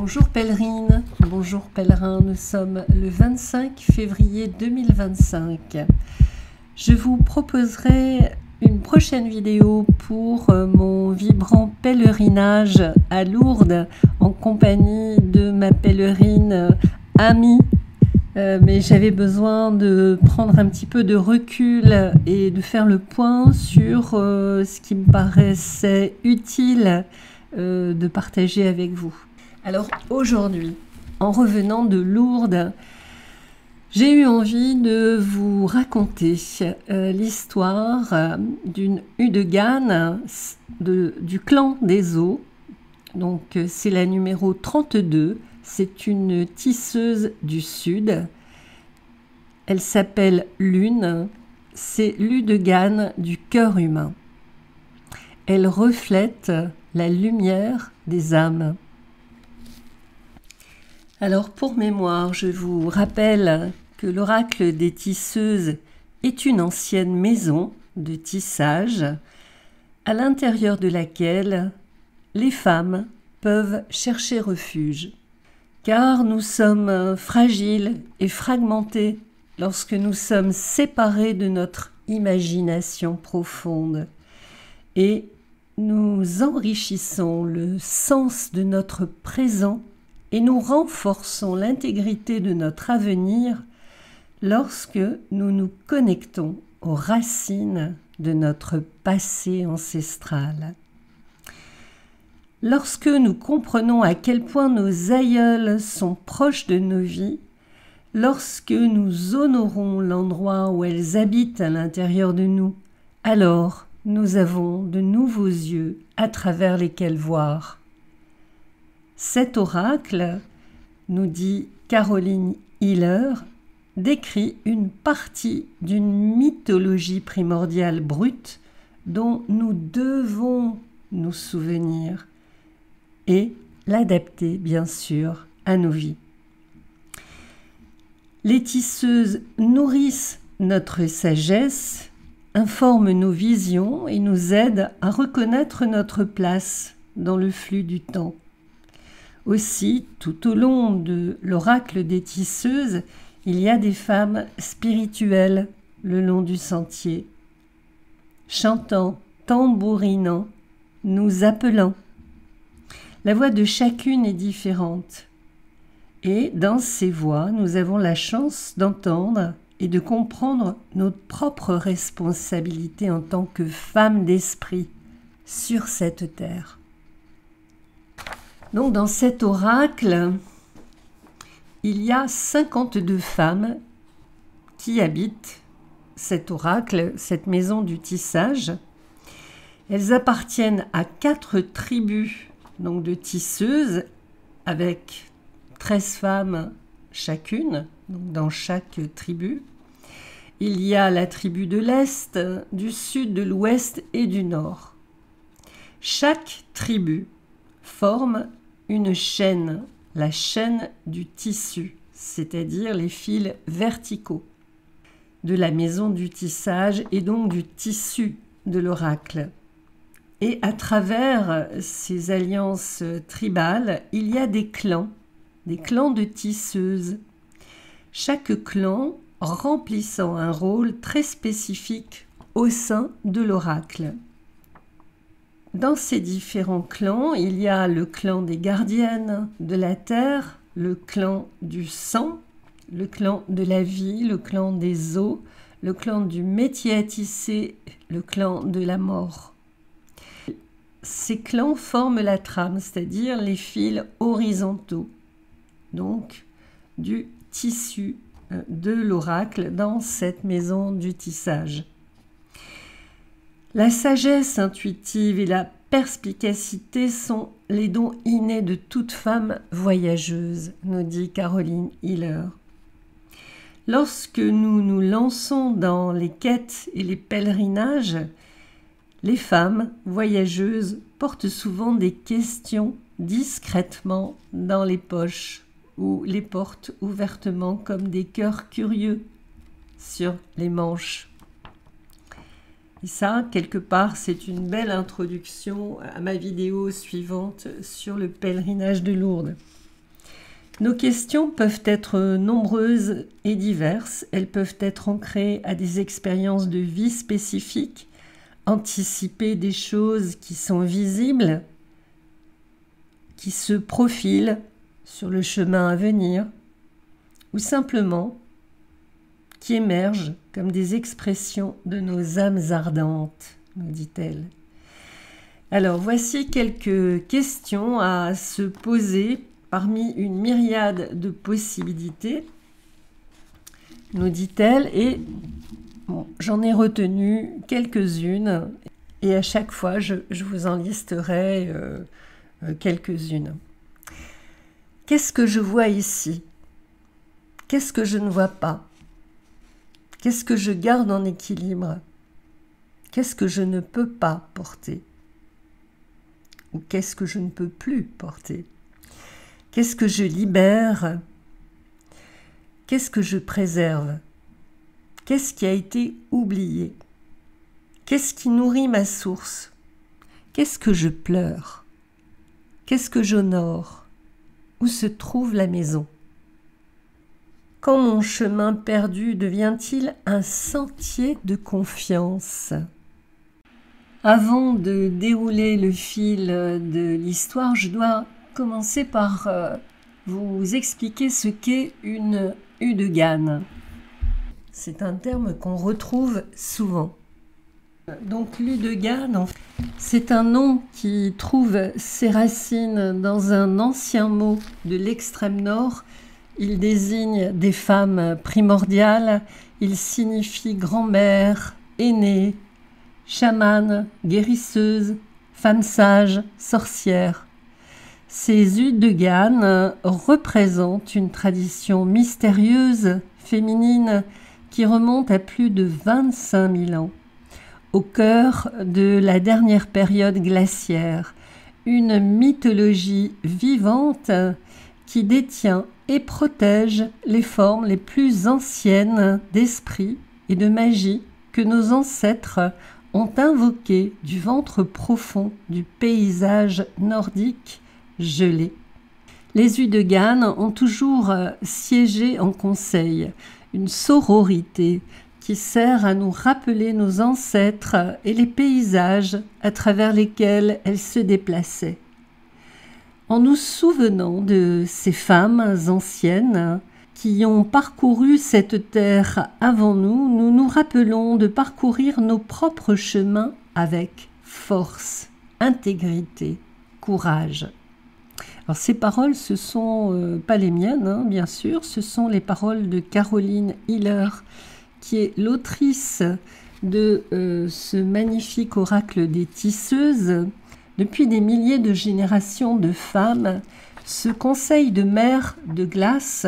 Bonjour pèlerines, bonjour pèlerins, nous sommes le 25 février 2025. Je vous proposerai une prochaine vidéo pour mon vibrant pèlerinage à Lourdes en compagnie de ma pèlerine amie. Mais j'avais besoin de prendre un petit peu de recul et de faire le point sur ce qui me paraissait utile de partager avec vous. Alors aujourd'hui, en revenant de Lourdes, j'ai eu envie de vous raconter l'histoire d'une Udegane du clan des Eaux. Donc c'est la numéro 32, c'est une tisseuse du Sud. Elle s'appelle Lune, c'est l'Udegane du cœur humain. Elle reflète la lumière des âmes. Alors pour mémoire, je vous rappelle que l'oracle des tisseuses est une ancienne maison de tissage à l'intérieur de laquelle les femmes peuvent chercher refuge. Car nous sommes fragiles et fragmentés lorsque nous sommes séparés de notre imagination profonde et nous enrichissons le sens de notre présent et nous renforçons l'intégrité de notre avenir lorsque nous nous connectons aux racines de notre passé ancestral. Lorsque nous comprenons à quel point nos aïeuls sont proches de nos vies, lorsque nous honorons l'endroit où elles habitent à l'intérieur de nous, alors nous avons de nouveaux yeux à travers lesquels voir. Cet oracle, nous dit Caroline Hiller, décrit une partie d'une mythologie primordiale brute dont nous devons nous souvenir et l'adapter bien sûr à nos vies. Les tisseuses nourrissent notre sagesse, informent nos visions et nous aident à reconnaître notre place dans le flux du temps. Aussi, tout au long de l'oracle des tisseuses, il y a des femmes spirituelles le long du sentier, chantant, tambourinant, nous appelant. La voix de chacune est différente. Et dans ces voix, nous avons la chance d'entendre et de comprendre notre propre responsabilité en tant que femmes d'esprit sur cette terre. Donc dans cet oracle, il y a 52 femmes qui habitent cet oracle, cette maison du tissage. Elles appartiennent à 4 tribus donc de tisseuses avec 13 femmes chacune, donc dans chaque tribu. Il y a la tribu de l'Est, du Sud, de l'Ouest et du Nord. Chaque tribu forme une chaîne, la chaîne du tissu, c'est-à-dire les fils verticaux de la maison du tissage et donc du tissu de l'oracle. Et à travers ces alliances tribales, il y a des clans de tisseuses. Chaque clan remplissant un rôle très spécifique au sein de l'oracle. Dans ces différents clans, il y a le clan des gardiennes de la terre, le clan du sang, le clan de la vie, le clan des eaux, le clan du métier à tisser, le clan de la mort. Ces clans forment la trame, c'est-à-dire les fils horizontaux, donc du tissu de l'oracle dans cette maison du tissage. La sagesse intuitive et la perspicacité sont les dons innés de toute femme voyageuse, nous dit Caroline Hiller. Lorsque nous nous lançons dans les quêtes et les pèlerinages, les femmes voyageuses portent souvent des questions discrètement dans les poches ou les portent ouvertement comme des cœurs curieux sur les manches. Et ça, quelque part, c'est une belle introduction à ma vidéo suivante sur le pèlerinage de Lourdes. Nos questions peuvent être nombreuses et diverses. Elles peuvent être ancrées à des expériences de vie spécifiques, anticiper des choses qui sont visibles, qui se profilent sur le chemin à venir, ou simplement qui émergent comme des expressions de nos âmes ardentes, nous dit-elle. Alors voici quelques questions à se poser parmi une myriade de possibilités, nous dit-elle, et bon, j'en ai retenu quelques-unes, et à chaque fois, je vous en listerai quelques-unes. Qu'est-ce que je vois ici? Qu'est-ce que je ne vois pas? Qu'est-ce que je garde en équilibre? Qu'est-ce que je ne peux pas porter? Ou qu'est-ce que je ne peux plus porter? Qu'est-ce que je libère? Qu'est-ce que je préserve? Qu'est-ce qui a été oublié? Qu'est-ce qui nourrit ma source? Qu'est-ce que je pleure? Qu'est-ce que j'honore? Où se trouve la maison? Quand mon chemin perdu devient-il un sentier de confiance? Avant de dérouler le fil de l'histoire, je dois commencer par vous expliquer ce qu'est une Udegane. C'est un terme qu'on retrouve souvent. Donc l'Udegane, c'est un nom qui trouve ses racines dans un ancien mot de l'extrême nord. Il désigne des femmes primordiales, il signifie grand-mère, aînée, chamane, guérisseuse, femme sage, sorcière. Ces Udegane représentent une tradition mystérieuse, féminine, qui remonte à plus de 25 000 ans, au cœur de la dernière période glaciaire, une mythologie vivante qui détient et protège les formes les plus anciennes d'esprit et de magie que nos ancêtres ont invoquées du ventre profond du paysage nordique gelé. Les Udegane ont toujours siégé en conseil, une sororité qui sert à nous rappeler nos ancêtres et les paysages à travers lesquels elles se déplaçaient. En nous souvenant de ces femmes anciennes qui ont parcouru cette terre avant nous, nous nous rappelons de parcourir nos propres chemins avec force, intégrité, courage. Alors ces paroles, ce sont pas les miennes, bien sûr, ce sont les paroles de Caroline Hiller, qui est l'autrice de ce magnifique oracle des tisseuses. Depuis des milliers de générations de femmes, ce conseil de mère de glace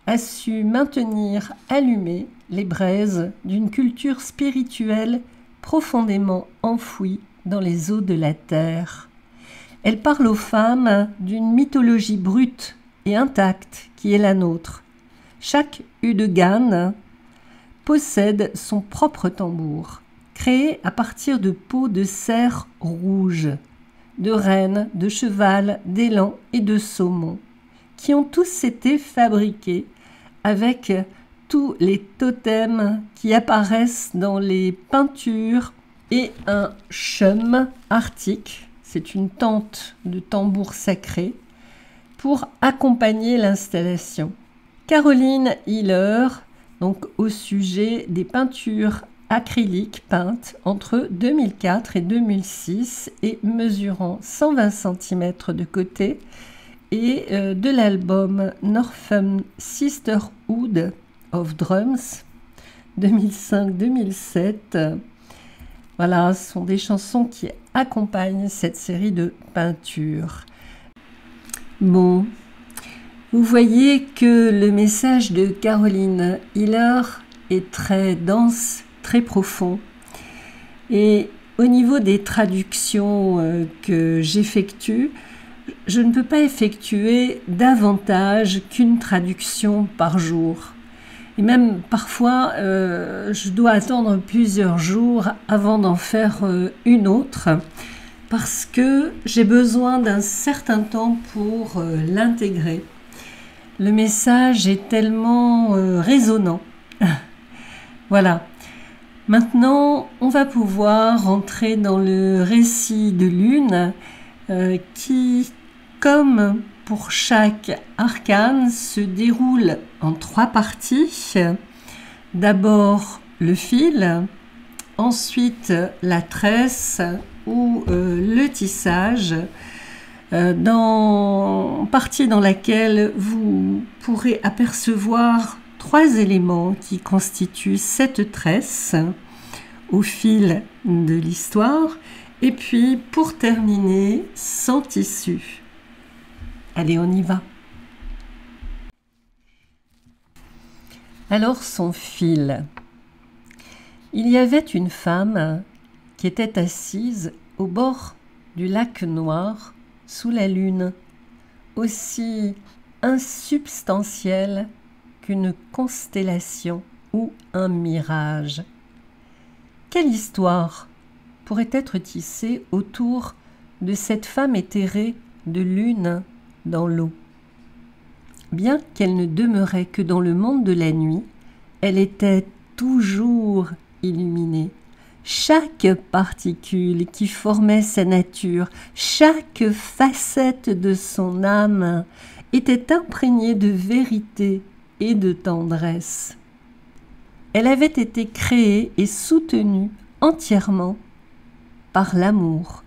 a su maintenir allumées les braises d'une culture spirituelle profondément enfouie dans les eaux de la terre. Elle parle aux femmes d'une mythologie brute et intacte qui est la nôtre. Chaque Udegane possède son propre tambour, créé à partir de peaux de cerf rouge, de renne, de cheval, d'élan et de saumon, qui ont tous été fabriqués avec tous les totems qui apparaissent dans les peintures et un chum arctique. C'est une tente de tambour sacré pour accompagner l'installation. Caroline Hiller, donc au sujet des peintures acryliques peintes entre 2004 et 2006 et mesurant 120 cm de côté, et de l'album Northern Sisterhood of Drums 2005-2007. Voilà, ce sont des chansons qui accompagnent cette série de peintures. Bon, vous voyez que le message de Caroline Hiller est très dense, très profond. Et au niveau des traductions que j'effectue, je ne peux pas effectuer davantage qu'une traduction par jour. Et même parfois, je dois attendre plusieurs jours avant d'en faire une autre parce que j'ai besoin d'un certain temps pour l'intégrer. Le message est tellement résonnant. Voilà. Maintenant, on va pouvoir entrer dans le récit de Lune qui, comme pour chaque arcane, se déroule en 3 parties. D'abord le fil, ensuite la tresse ou le tissage, partie dans laquelle vous pourrez apercevoir 3 éléments qui constituent cette tresse au fil de l'histoire, et puis pour terminer, sans tissu. Allez, on y va. Alors son fil. Il y avait une femme qui était assise au bord du lac noir sous la lune, aussi insubstantielle qu'une constellation ou un mirage. Quelle histoire pourrait être tissée autour de cette femme éthérée de lune dans l'eau? Bien qu'elle ne demeurait que dans le monde de la nuit, elle était toujours illuminée. Chaque particule qui formait sa nature, chaque facette de son âme était imprégnée de vérité et de tendresse. Elle avait été créée et soutenue entièrement par l'amour.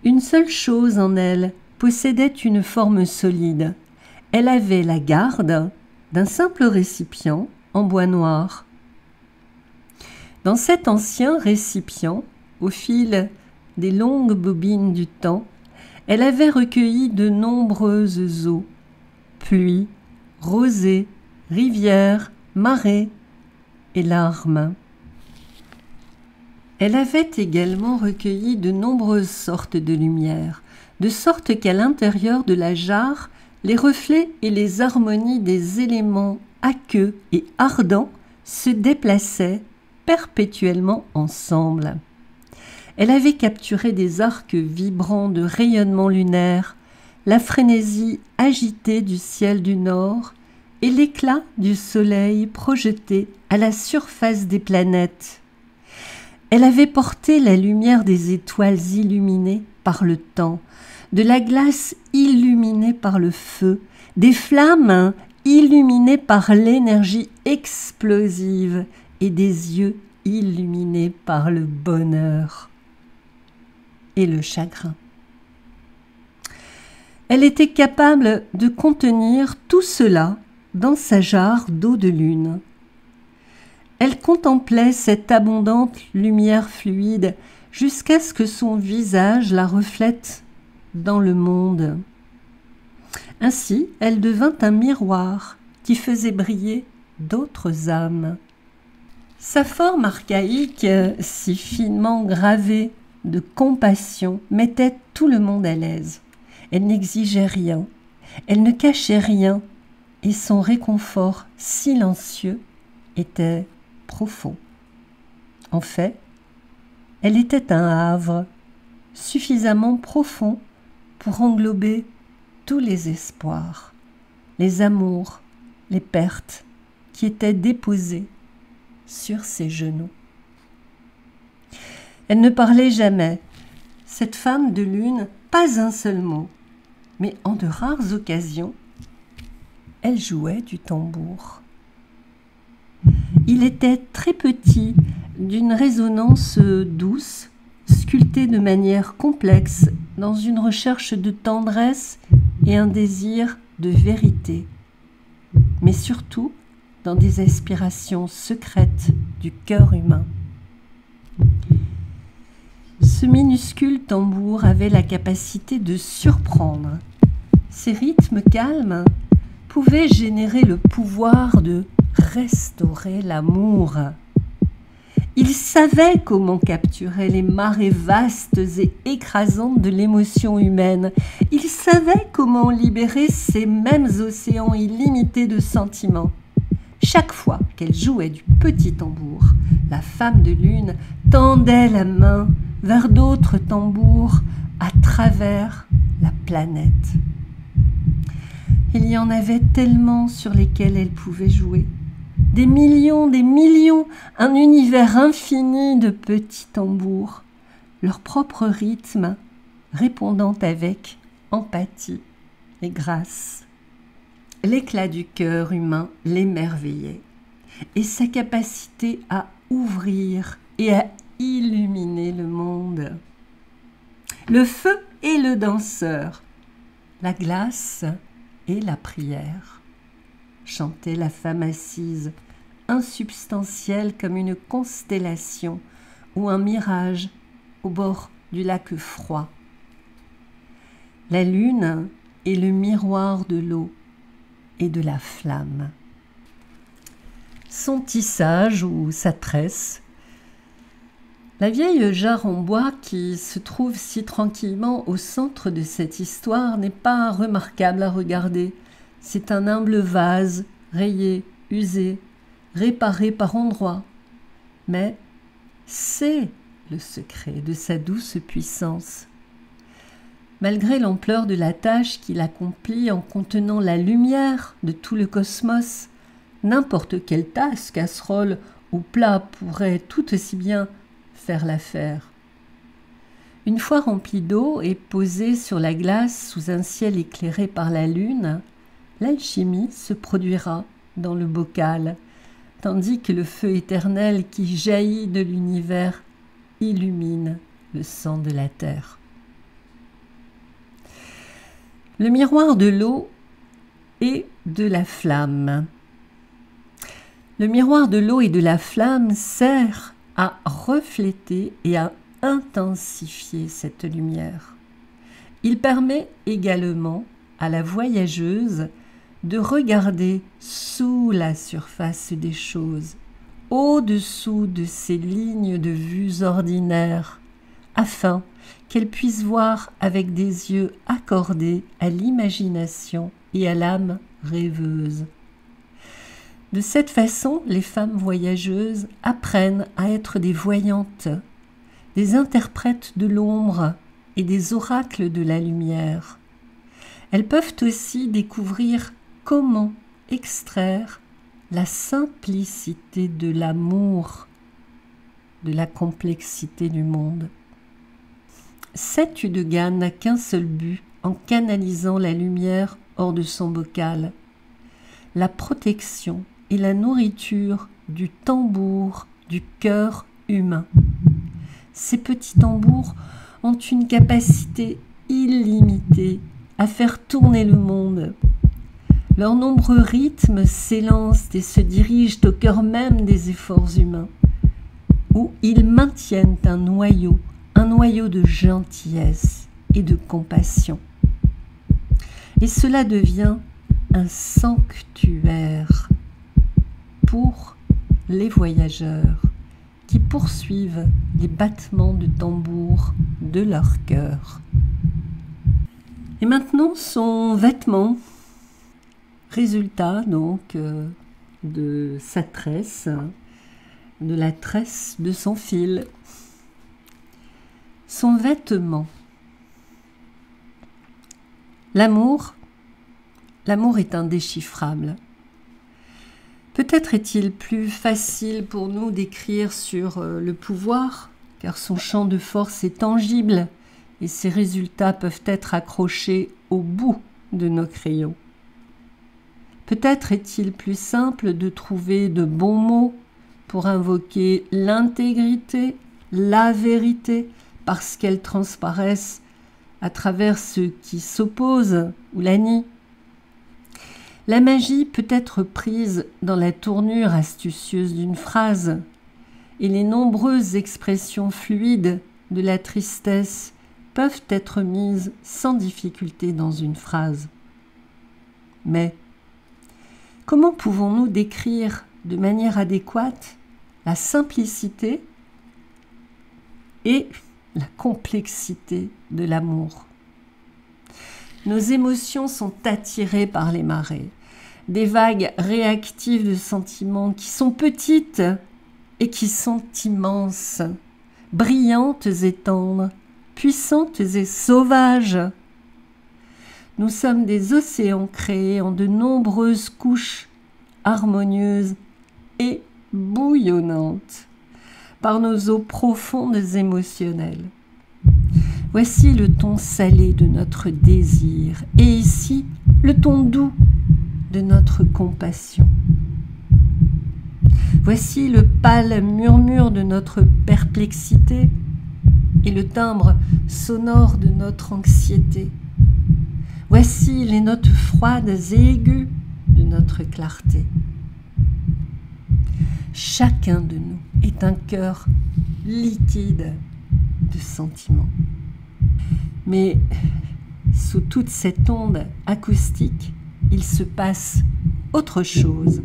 Une seule chose en elle possédait une forme solide. Elle avait la garde d'un simple récipient en bois noir. Dans cet ancien récipient, au fil des longues bobines du temps, elle avait recueilli de nombreuses eaux, pluies, rosées, rivières, marées et larmes. Elle avait également recueilli de nombreuses sortes de lumière, de sorte qu'à l'intérieur de la jarre, les reflets et les harmonies des éléments aqueux et ardents se déplaçaient perpétuellement ensemble. Elle avait capturé des arcs vibrants de rayonnement lunaire, la frénésie agitée du ciel du nord et l'éclat du soleil projeté à la surface des planètes. Elle avait porté la lumière des étoiles illuminées par le temps, de la glace illuminée par le feu, des flammes illuminées par l'énergie explosive et des yeux illuminés par le bonheur et le chagrin. Elle était capable de contenir tout cela dans sa jarre d'eau de lune. Elle contemplait cette abondante lumière fluide jusqu'à ce que son visage la reflète dans le monde. Ainsi, elle devint un miroir qui faisait briller d'autres âmes. Sa forme archaïque, si finement gravée de compassion, mettait tout le monde à l'aise. Elle n'exigeait rien, elle ne cachait rien, et son réconfort silencieux était profond. En fait, elle était un havre suffisamment profond pour englober tous les espoirs, les amours, les pertes qui étaient déposés sur ses genoux. Elle ne parlait jamais, cette femme de lune, pas un seul mot, mais en de rares occasions, elle jouait du tambour. Il était très petit, d'une résonance douce, sculpté de manière complexe dans une recherche de tendresse et un désir de vérité, mais surtout dans des aspirations secrètes du cœur humain. Ce minuscule tambour avait la capacité de surprendre. Ses rythmes calmes pouvaient générer le pouvoir de restaurer l'amour. Il savait comment capturer les marées vastes et écrasantes de l'émotion humaine. Il savait comment libérer ces mêmes océans illimités de sentiments. Chaque fois qu'elle jouait du petit tambour, la femme de lune tendait la main vers d'autres tambours à travers la planète. Il y en avait tellement sur lesquels elle pouvait jouer. Des millions, un univers infini de petits tambours, leur propre rythme répondant avec empathie et grâce. L'éclat du cœur humain l'émerveillait, et sa capacité à ouvrir et à illuminer le monde. Le feu et le danseur, la glace et la prière, chantait la femme assise, insubstantielle comme une constellation ou un mirage au bord du lac froid. La lune est le miroir de l'eau et de la flamme. Son tissage ou sa tresse, la vieille jarre en bois qui se trouve si tranquillement au centre de cette histoire n'est pas remarquable à regarder. C'est un humble vase, rayé, usé, réparé par endroits. Mais c'est le secret de sa douce puissance. Malgré l'ampleur de la tâche qu'il accomplit en contenant la lumière de tout le cosmos, n'importe quelle tasse, casserole ou plat pourrait tout aussi bien faire l'affaire. Une fois rempli d'eau et posé sur la glace sous un ciel éclairé par la lune, l'alchimie se produira dans le bocal, tandis que le feu éternel qui jaillit de l'univers illumine le sang de la terre. Le miroir de l'eau et de la flamme. Le miroir de l'eau et de la flamme sert à refléter et à intensifier cette lumière. Il permet également à la voyageuse de regarder sous la surface des choses, au-dessous de ces lignes de vues ordinaires, afin qu'elle puisse voir avec des yeux accordés à l'imagination et à l'âme rêveuse. De cette façon, les femmes voyageuses apprennent à être des voyantes, des interprètes de l'ombre et des oracles de la lumière. Elles peuvent aussi découvrir comment extraire la simplicité de l'amour, de la complexité du monde. Cette Udegan n'a qu'un seul but en canalisant la lumière hors de son bocal, la protection et la nourriture du tambour du cœur humain. Ces petits tambours ont une capacité illimitée à faire tourner le monde. Leurs nombreux rythmes s'élancent et se dirigent au cœur même des efforts humains, où ils maintiennent un noyau de gentillesse et de compassion. Et cela devient un sanctuaire pour les voyageurs qui poursuivent les battements de tambour de leur cœur. Et maintenant, son vêtement, résultat donc de sa tresse, de la tresse de son fil. Son vêtement. L'amour est indéchiffrable. Peut-être est-il plus facile pour nous d'écrire sur le pouvoir, car son champ de force est tangible et ses résultats peuvent être accrochés au bout de nos crayons. Peut-être est-il plus simple de trouver de bons mots pour invoquer l'intégrité, la vérité, parce qu'elles transparaissent à travers ceux qui s'opposent ou la nient. La magie peut être prise dans la tournure astucieuse d'une phrase, et les nombreuses expressions fluides de la tristesse peuvent être mises sans difficulté dans une phrase. Mais comment pouvons-nous décrire de manière adéquate la simplicité et la complexité de l'amour? Nos émotions sont attirées par les marées, des vagues réactives de sentiments qui sont petites et qui sont immenses, brillantes et tendres, puissantes et sauvages. Nous sommes des océans créés en de nombreuses couches harmonieuses et bouillonnantes par nos eaux profondes émotionnelles. Voici le ton salé de notre désir et ici le ton doux de notre compassion. Voici le pâle murmure de notre perplexité et le timbre sonore de notre anxiété. Voici les notes froides et aiguës de notre clarté. Chacun de nous est un cœur liquide de sentiments. Mais sous toute cette onde acoustique, il se passe autre chose.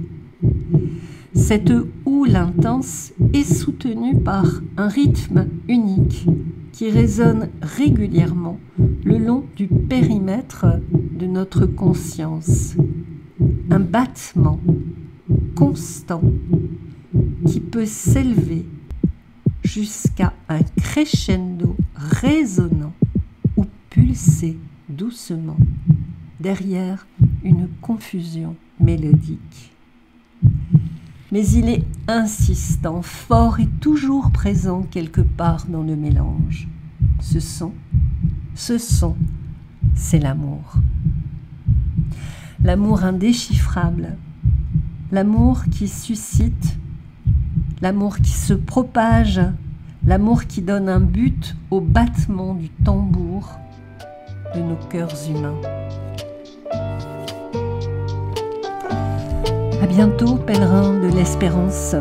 Cette houle intense est soutenue par un rythme unique qui résonne régulièrement le long du périmètre de notre conscience. Un battement constant qui peut s'élever jusqu'à un crescendo résonnant ou pulser doucement derrière une confusion mélodique. Mais il est insistant, fort et toujours présent quelque part dans le mélange. Ce son, c'est l'amour. L'amour indéchiffrable, l'amour qui suscite, l'amour qui se propage, l'amour qui donne un but au battement du tambour de nos cœurs humains. À bientôt, pèlerins de l'espérance.